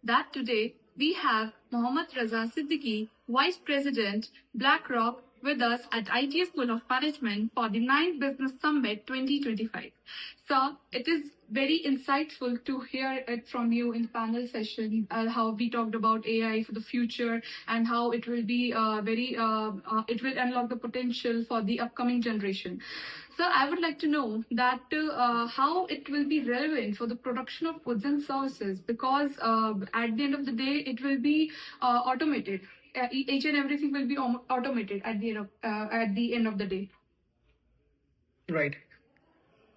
that today we have Mohammad Raza Siddiqui, Vice President, BlackRock, with us at I.T.S School of Management for the 9th Business Summit 2025. So it is very insightful to hear it from you in panel session, how we talked about AI for the future and how it will be it will unlock the potential for the upcoming generation. So I would like to know that how it will be relevant for the production of goods and services, because at the end of the day, it will be automated. Each and everything will be automated at the end of the day. Right.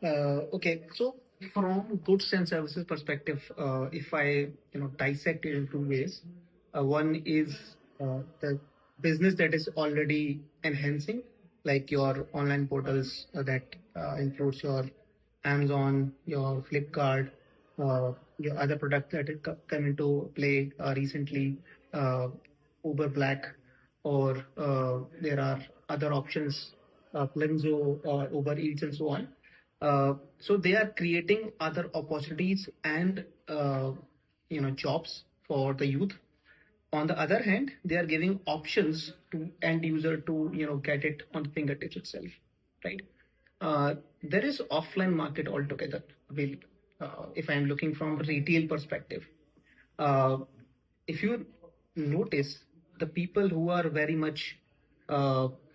Okay. So from goods and services perspective, if I dissect it in two ways, one is the business that is already enhancing, like your online portals that includes your Amazon, your Flipkart, your other products that come into play recently, Uber Black, or there are other options, Plimzo or Uber Eats and so on. So they are creating other opportunities and jobs for the youth. On the other hand, they are giving options to end user to get it on the fingertips itself, right? There is offline market altogether available. If I am looking from retail perspective, uh, if you notice the people who are very much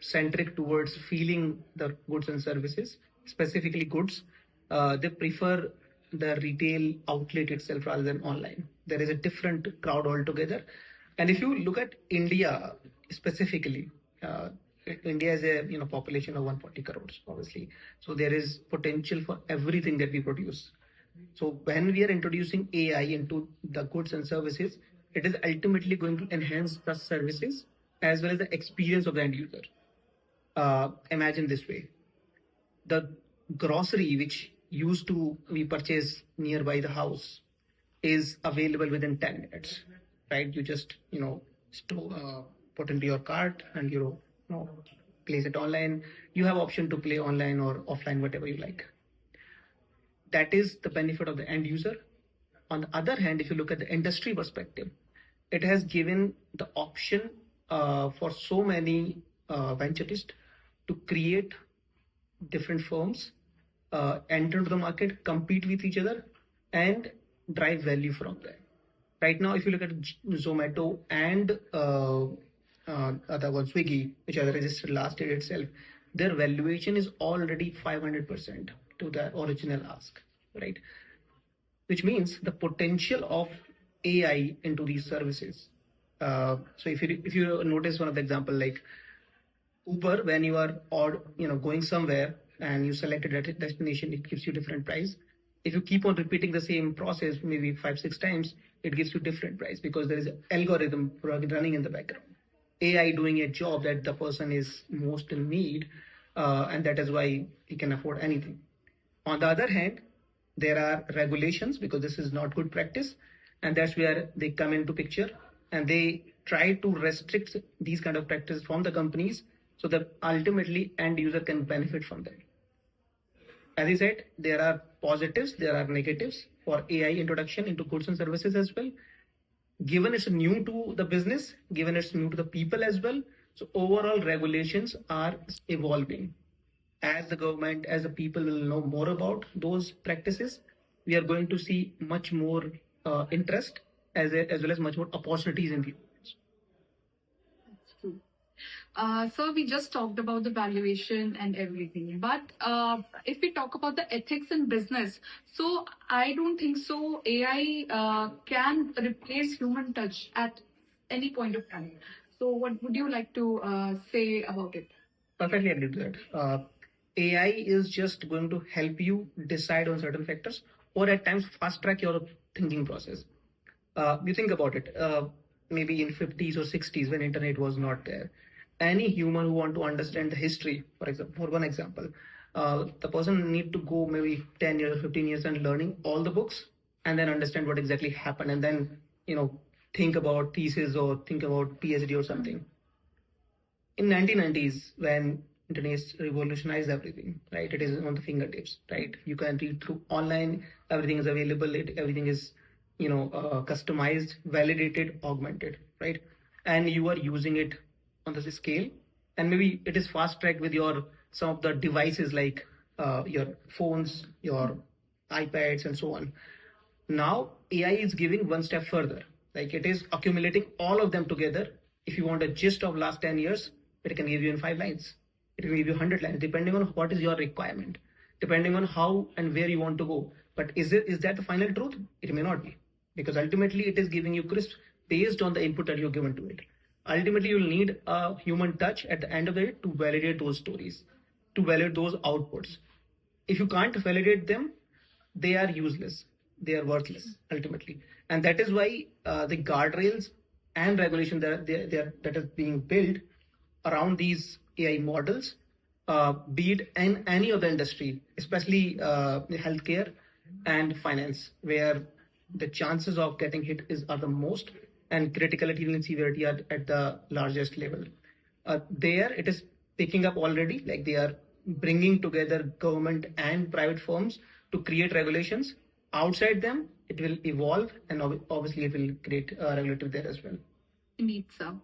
centric towards feeling the goods and services, specifically goods, they prefer the retail outlet itself rather than online. There is a different crowd altogether. And if you look at India specifically, uh, India is a population of 140 crores, obviously. So there is potential for everything that we produce. So when we are introducing AI into the goods and services, it is ultimately going to enhance the services as well as the experience of the end user. Imagine this way: the grocery which used to be purchased nearby the house is available within 10 minutes, right? You just put into your cart and place it online. You have option to play online or offline, whatever you like. That is the benefit of the end user. On the other hand, if you look at the industry perspective, it has given the option for so many venturists to create different firms, enter into the market, compete with each other, and drive value from there. Right now, if you look at Zomato and other one, Swiggy, which are registered last year itself, their valuation is already 500% to the original ask, right? Which means the potential of AI into these services. So if you notice one of the example, like Uber, when you are going somewhere and you select a destination, it gives you different price. If you keep on repeating the same process maybe 5-6 times, it gives you different price because there is an algorithm running in the background. AI doing a job that the person is most in need, and that is why he can afford anything. On the other hand, there are regulations because this is not good practice, and that's where they come into picture, and they try to restrict these kind of practices from the companies so that ultimately end user can benefit from them. As I said, there are positives, there are negatives for AI introduction into goods and services as well. Given it's new to the business, given it's new to the people as well, so overall regulations are evolving. As the government, as the people will know more about those practices, we are going to see much more interest as well as much more opportunities in the. That's true. So we just talked about the valuation and everything, but if we talk about the ethics in business, so I don't think so. AI can replace human touch at any point of time. So what would you like to say about it? Perfectly agree to that. AI is just going to help you decide on certain factors, or at times fast track your thinking process. You think about it. Maybe in 50s or 60s when internet was not there, any human who want to understand the history, for one example, the person need to go maybe 10 years or 15 years and learning all the books and then understand what exactly happened, and then think about thesis or think about PhD or something. In 1990s, when internet revolutionized everything, right? It is on the fingertips, right? You can read through online, everything is available, everything is customized, validated, augmented, right? And you are using it on this scale, and maybe it is fast tracked with your some of the devices like your phones, your iPads, and so on. Now AI is giving one step further, like it is accumulating all of them together. If you want a gist of last 10 years, it can give you in 5 lines. It can give you 100 lines, depending on what is your requirement, depending on how and where you want to go. But is that the final truth? It may not be, because ultimately it is giving you crisp based on the input that you're given to it. Ultimately, you'll need a human touch at the end of the day to validate those stories, to validate those outputs. If you can't validate them, they are useless, they are worthless ultimately. And that is why the guardrails and regulation that is being built around these AI models, be it in any other industry, especially healthcare and finance, where the chances of getting hit are the most, and criticality and severity are at the largest level. There it is picking up already, like they are bringing together government and private firms to create regulations. Outside them, it will evolve, and obviously it will create regulative there as well. Indeed, sir.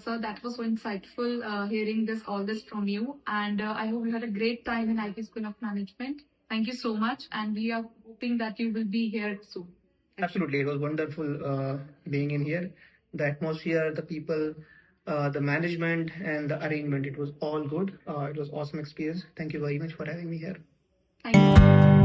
So that was so insightful hearing all this from you. And I hope you had a great time in IT School of Management. Thank you so much. And we are hoping that you will be here soon. Absolutely. It was wonderful being in here. The atmosphere, the people, the management, and the arrangement, it was all good. It was awesome experience. Thank you very much for having me here. Thank you.